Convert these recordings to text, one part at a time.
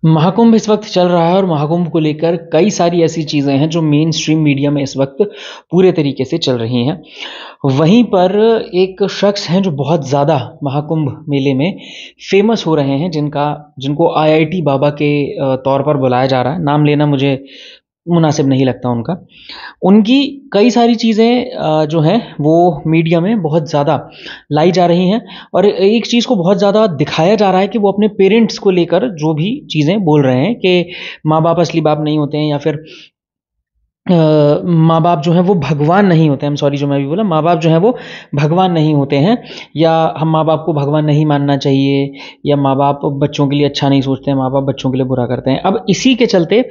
महाकुंभ इस वक्त चल रहा है और महाकुंभ को लेकर कई सारी ऐसी चीज़ें हैं जो मेन स्ट्रीम मीडिया में इस वक्त पूरे तरीके से चल रही हैं। वहीं पर एक शख्स हैं जो बहुत ज़्यादा महाकुंभ मेले में फेमस हो रहे हैं, जिनको आईआईटी बाबा के तौर पर बुलाया जा रहा है। नाम लेना मुझे मुनासिब नहीं लगता उनका। उनकी कई सारी चीज़ें जो हैं वो मीडिया में बहुत ज़्यादा लाई जा रही हैं और एक चीज़ को बहुत ज़्यादा दिखाया जा रहा है कि वो अपने पेरेंट्स को लेकर जो भी चीज़ें बोल रहे हैं कि माँ बाप असली बाप नहीं होते हैं, या फिर माँ बाप जो हैं वो भगवान नहीं होते हैं। सॉरी, जो मैं भी बोला, माँ बाप जो हैं वो भगवान नहीं होते हैं, या हम माँ बाप को भगवान नहीं मानना चाहिए, या माँ बाप बच्चों के लिए अच्छा नहीं सोचते हैं, माँ बाप बच्चों के लिए बुरा करते हैं। अब इसी के चलते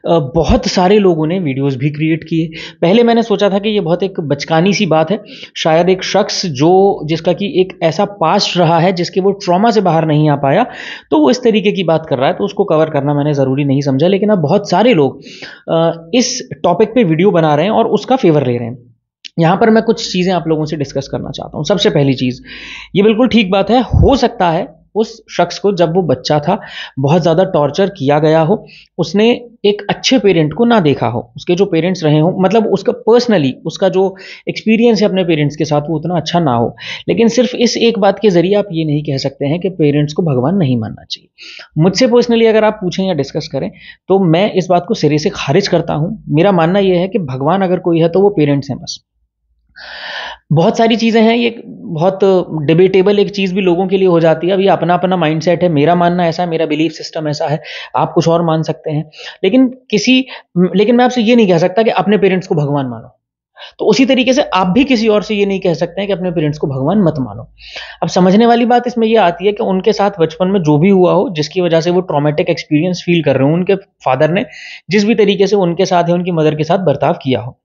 बहुत सारे लोगों ने वीडियोस भी क्रिएट किए। पहले मैंने सोचा था कि ये बहुत एक बचकानी सी बात है, शायद एक शख्स जिसका कि एक ऐसा पास्ट रहा है जिसके वो ट्रॉमा से बाहर नहीं आ पाया, तो वो इस तरीके की बात कर रहा है, तो उसको कवर करना मैंने ज़रूरी नहीं समझा। लेकिन अब बहुत सारे लोग इस टॉपिक पे वीडियो बना रहे हैं और उसका फेवर ले रहे हैं। यहाँ पर मैं कुछ चीज़ें आप लोगों से डिस्कस करना चाहता हूँ। सबसे पहली चीज़, ये बिल्कुल ठीक बात है, हो सकता है उस शख्स को जब वो बच्चा था बहुत ज़्यादा टॉर्चर किया गया हो, उसने एक अच्छे पेरेंट को ना देखा हो, उसके जो पेरेंट्स रहे हो, मतलब उसका पर्सनली उसका जो एक्सपीरियंस है अपने पेरेंट्स के साथ वो उतना अच्छा ना हो। लेकिन सिर्फ इस एक बात के जरिए आप ये नहीं कह सकते हैं कि पेरेंट्स को भगवान नहीं मानना चाहिए। मुझसे पर्सनली अगर आप पूछें या डिस्कस करें तो मैं इस बात को सिरे से खारिज करता हूं। मेरा मानना यह है कि भगवान अगर कोई है तो वो पेरेंट्स हैं बस। बहुत सारी चीज़ें हैं, ये बहुत डिबेटेबल एक चीज़ भी लोगों के लिए हो जाती है। अब ये अपना अपना माइंडसेट है, मेरा मानना ऐसा है, मेरा बिलीफ सिस्टम ऐसा है, आप कुछ और मान सकते हैं। लेकिन लेकिन मैं आपसे ये नहीं कह सकता कि अपने पेरेंट्स को भगवान मानो। तो उसी तरीके से आप भी किसी और से ये नहीं कह सकते हैं कि अपने पेरेंट्स को भगवान मत मानो। अब समझने वाली बात इसमें ये आती है कि उनके साथ बचपन में जो भी हुआ हो, जिसकी वजह से वो ट्रॉमेटिक एक्सपीरियंस फील कर रहे हो, उनके फादर ने जिस भी तरीके से उनके साथ या उनकी मदर के साथ बर्ताव किया हो।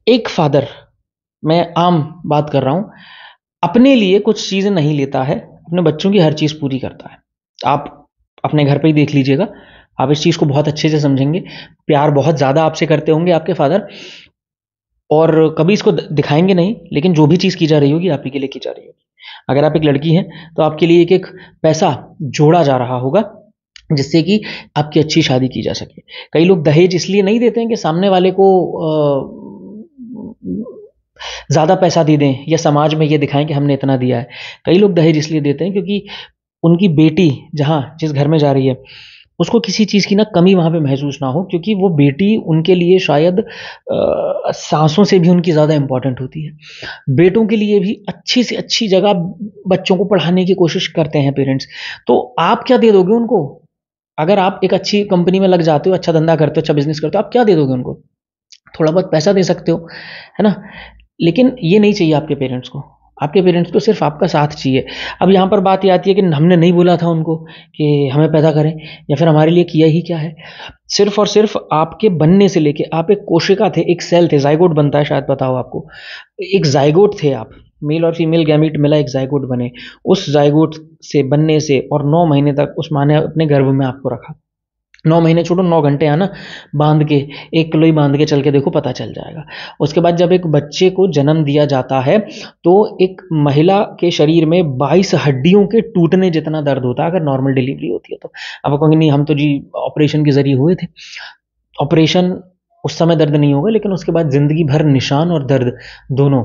एक फादर, मैं आम बात कर रहा हूं, अपने लिए कुछ चीज़ें नहीं लेता है, अपने बच्चों की हर चीज़ पूरी करता है। आप अपने घर पे ही देख लीजिएगा, आप इस चीज़ को बहुत अच्छे से समझेंगे। प्यार बहुत ज़्यादा आपसे करते होंगे आपके फादर, और कभी इसको दिखाएंगे नहीं, लेकिन जो भी चीज़ की जा रही होगी आप ही के लिए की जा रही होगी। अगर आप एक लड़की हैं तो आपके लिए एक एक पैसा जोड़ा जा रहा होगा जिससे कि आपकी अच्छी शादी की जा सके। कई लोग दहेज इसलिए नहीं देते हैं कि सामने वाले को ज़्यादा पैसा दे दें या समाज में ये दिखाएं कि हमने इतना दिया है। कई लोग दहेज इसलिए देते हैं क्योंकि उनकी बेटी जिस घर में जा रही है, उसको किसी चीज़ की ना कमी वहाँ पे महसूस ना हो, क्योंकि वो बेटी उनके लिए शायद साँसों से भी उनकी ज़्यादा इम्पोर्टेंट होती है। बेटों के लिए भी अच्छी से अच्छी जगह बच्चों को पढ़ाने की कोशिश करते हैं पेरेंट्स। तो आप क्या दे दोगे उनको? अगर आप एक अच्छी कंपनी में लग जाते हो, अच्छा धंधा करते हो, अच्छा बिज़नेस करते हो, आप क्या दे दोगे उनको? थोड़ा बहुत पैसा दे सकते हो, है ना? लेकिन ये नहीं चाहिए आपके पेरेंट्स को। आपके पेरेंट्स को सिर्फ़ आपका साथ चाहिए। अब यहाँ पर बात ये आती है कि हमने नहीं बोला था उनको कि हमें पैदा करें, या फिर हमारे लिए किया ही क्या है। सिर्फ़ और सिर्फ़ आपके बनने से लेके, आप एक कोशिका थे, एक सेल थे, ज़ायगोट बनता है, शायद पता हो आपको। एक ज़ायगोट थे आप, मेल और फीमेल गैमीट मिला एक ज़ायगोट बने। उस ज़ायगोट से बनने से और 9 महीने तक उस माँ ने अपने गर्भ में आपको रखा। 9 महीने छोड़ो, 9 घंटे आना बांध के, 1 किलो ही बांध के चल के देखो, पता चल जाएगा। उसके बाद जब एक बच्चे को जन्म दिया जाता है तो एक महिला के शरीर में 22 हड्डियों के टूटने जितना दर्द होता है अगर नॉर्मल डिलीवरी होती है तो। अब आप कहोगे नहीं, हम तो जी ऑपरेशन के ज़रिए हुए थे। ऑपरेशन उस समय दर्द नहीं होगा, लेकिन उसके बाद ज़िंदगी भर निशान और दर्द दोनों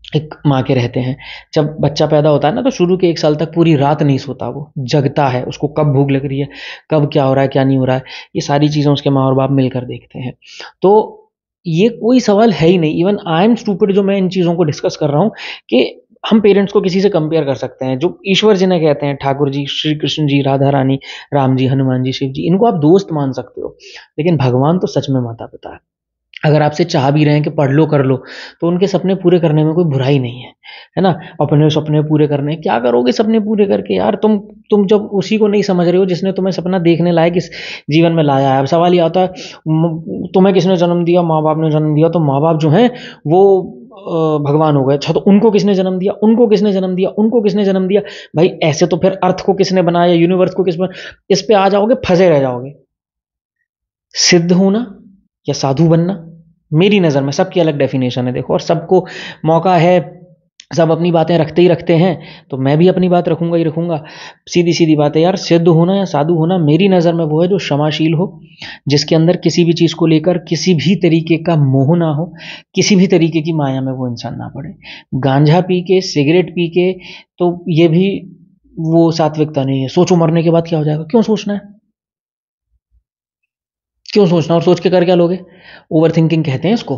एक माँ के रहते हैं। जब बच्चा पैदा होता है ना, तो शुरू के 1 साल तक पूरी रात नहीं सोता, वो जगता है, उसको कब भूख लग रही है, कब क्या हो रहा है, क्या नहीं हो रहा है, ये सारी चीज़ें उसके माँ और बाप मिलकर देखते हैं। तो ये कोई सवाल है ही नहीं, इवन आई एम स्टूपिड जो मैं इन चीज़ों को डिस्कस कर रहा हूँ कि हम पेरेंट्स को किसी से कंपेयर कर सकते हैं। जो ईश्वर जिन्हें कहते हैं, ठाकुर जी, श्री कृष्ण जी, राधा रानी, राम जी, हनुमान जी, शिव जी, इनको आप दोस्त मान सकते हो, लेकिन भगवान तो सच में माता-पिता है। अगर आपसे चाह भी रहे हैं कि पढ़ लो, कर लो, तो उनके सपने पूरे करने में कोई बुराई नहीं है ना? अपने सपने पूरे करने, क्या करोगे सपने पूरे करके यार? तुम जब उसी को नहीं समझ रहे हो जिसने तुम्हें सपना देखने लायक इस जीवन में लाया है। अब सवाल ये आता है, तुम्हें किसने जन्म दिया? माँ-बाप ने जन्म दिया, तो माँ-बाप जो हैं वो भगवान हो गए। अच्छा, तो उनको किसने जन्म दिया? उनको किसने जन्म दिया? उनको किसने जन्म दिया? भाई ऐसे तो फिर अर्थ को किसने बनाया? यूनिवर्स को इस पे आ जाओगे, फँसे रह जाओगे। सिद्ध होना या साधु बनना, मेरी नज़र में सबकी अलग डेफिनेशन है देखो, और सबको मौका है सब अपनी बातें रखते ही रखते हैं, तो मैं भी अपनी बात रखूंगा ही रखूंगा। सीधी सीधी बात है यार, सिद्ध होना या साधु होना मेरी नज़र में वो है जो क्षमाशील हो, जिसके अंदर किसी भी चीज़ को लेकर किसी भी तरीके का मोह ना हो, किसी भी तरीके की माया में वो इंसान ना पड़े। गांजा पी के, सिगरेट पी के, तो ये भी वो सात्विकता नहीं है। सोचो मरने के बाद क्या हो जाएगा, क्यों सोचना है, क्यों सोचना, और सोच के कर क्या लोगे? ओवर थिंकिंग कहते हैं इसको।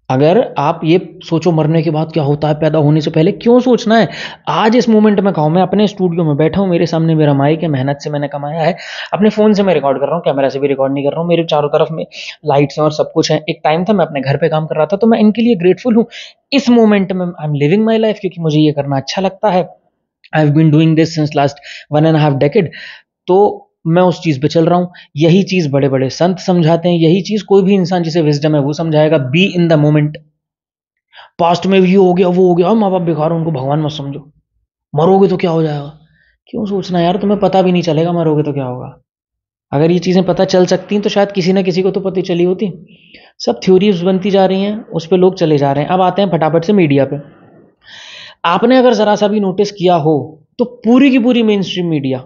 अगर आप ये सोचो मरने के बाद क्या होता है, पैदा होने से पहले क्यों सोचना है? आज इस मोमेंट में खाओ, मैं अपने स्टूडियो में बैठा हूँ, मेरे सामने मेरा माइक है, मेहनत से मैंने कमाया है, अपने फ़ोन से मैं रिकॉर्ड कर रहा हूँ, कैमरा से भी रिकॉर्ड नहीं कर रहा हूँ, मेरे चारों तरफ में लाइट्स हैं और सब कुछ है। एक टाइम था मैं अपने घर पे काम कर रहा था, तो मैं इनके लिए ग्रेटफुल हूँ। इस मोमेंट में I am living my life, क्योंकि मुझे ये करना अच्छा लगता है। I have been doing this since last 1.5 decade. तो मैं उस चीज़ पे चल रहा हूँ। यही चीज़ बड़े-बड़े संत समझाते हैं, यही चीज़ कोई भी इंसान जिसे विज़डम है वो समझाएगा। Be in the moment. Past में भी ये हो गया, वो हो गया, माँ बाप बेकार, उनको भगवान मत समझो। मरोगे तो क्या हो जाएगा? क्यों सोचना यार, तुम्हें पता भी नहीं चलेगा मरोगे तो क्या होगा। अगर ये चीज़ें पता चल सकती तो शायद किसी ना किसी को तो पता चली होती। सब थ्योरीज बनती जा रही हैं, उस पे लोग चले जा रहे हैं। अब आते हैं फटाफट से मीडिया पे। आपने अगर ज़रा सा भी नोटिस किया हो तो पूरी की पूरी मेन स्ट्रीम मीडिया,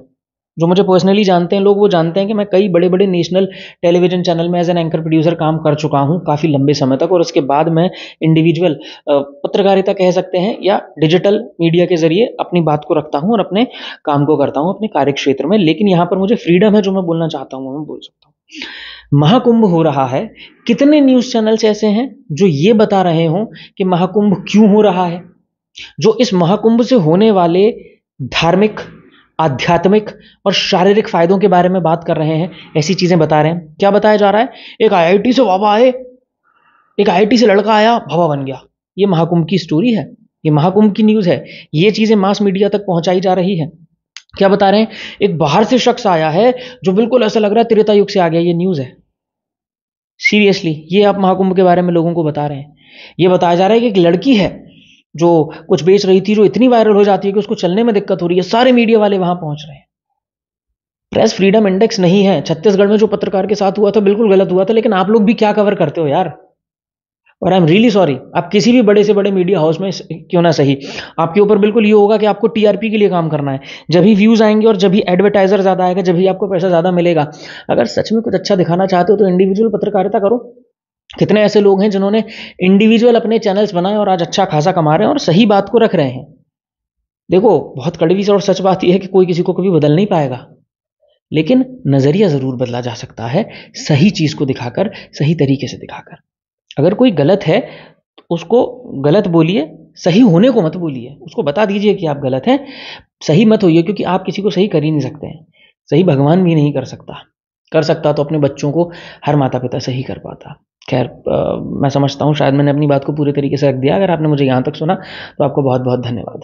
जो मुझे पर्सनली जानते हैं लोग, वो जानते हैं कि मैं कई बड़े बड़े नेशनल टेलीविजन चैनल में एज एन एंकर प्रोड्यूसर काम कर चुका हूँ काफ़ी लंबे समय तक, और उसके बाद मैं इंडिविजुअल पत्रकारिता कह सकते हैं या डिजिटल मीडिया के जरिए अपनी बात को रखता हूँ और अपने काम को करता हूँ अपने कार्य क्षेत्र में। लेकिन यहाँ पर मुझे फ्रीडम है, जो मैं बोलना चाहता हूँ वो मैं बोल सकता हूँ। महाकुंभ हो रहा है, कितने न्यूज़ चैनल्स ऐसे हैं जो ये बता रहे हों कि महाकुंभ क्यों हो रहा है, जो इस महाकुंभ से होने वाले धार्मिक, आध्यात्मिक और शारीरिक फायदों के बारे में बात कर रहे हैं, ऐसी चीजें बता रहे हैं। क्या बताया जा रहा है? एक आईआईटी से बाबा आए, एक आईआईटी से लड़का आया, बाबा बन गया। ये महाकुंभ की स्टोरी है, ये महाकुंभ की न्यूज है। ये चीजें मास मीडिया तक पहुंचाई जा रही है। क्या बता रहे हैं? एक बाहर से शख्स आया है जो बिल्कुल ऐसा लग रहा है त्रेता युग से आ गया, ये न्यूज है। सीरियसली, ये आप महाकुंभ के बारे में लोगों को बता रहे हैं। ये बताया जा रहा है कि एक लड़की है जो कुछ बेच रही थी, जो इतनी वायरल हो जाती है कि उसको चलने में दिक्कत हो रही है, सारे मीडिया वाले वहां पहुंच रहे हैं। प्रेस फ्रीडम इंडेक्स नहीं है। छत्तीसगढ़ में जो पत्रकार के साथ हुआ था बिल्कुल गलत हुआ था, लेकिन आप लोग भी क्या कवर करते हो यार। और आई एम रियली सॉरी, आप किसी भी बड़े से बड़े मीडिया हाउस में क्यों ना सही, आपके ऊपर बिल्कुल ये होगा कि आपको टीआरपी के लिए काम करना है। जब भी व्यूज आएंगे और जब भी एडवर्टाइजर ज्यादा आएगा, जब भी आपको पैसा ज्यादा मिलेगा। अगर सच में कुछ अच्छा दिखाना चाहते हो तो इंडिविजुअल पत्रकारिता करो। कितने ऐसे लोग हैं जिन्होंने इंडिविजुअल अपने चैनल्स बनाए और आज अच्छा खासा कमा रहे हैं और सही बात को रख रहे हैं। देखो, बहुत कड़वी और सच बात यह है कि कोई किसी को कभी बदल नहीं पाएगा, लेकिन नजरिया जरूर बदला जा सकता है, सही चीज को दिखाकर, सही तरीके से दिखाकर। अगर कोई गलत है तो उसको गलत बोलिए, सही होने को मत बोलिए। उसको बता दीजिए कि आप गलत हैं, सही मत होइए, क्योंकि आप किसी को सही कर ही नहीं सकते हैं। सही भगवान भी नहीं कर सकता। कर सकता तो अपने बच्चों को हर माता पिता सही कर पाता। खैर, मैं समझता हूँ शायद मैंने अपनी बात को पूरे तरीके से रख दिया। अगर आपने मुझे यहाँ तक सुना तो आपको बहुत बहुत धन्यवाद।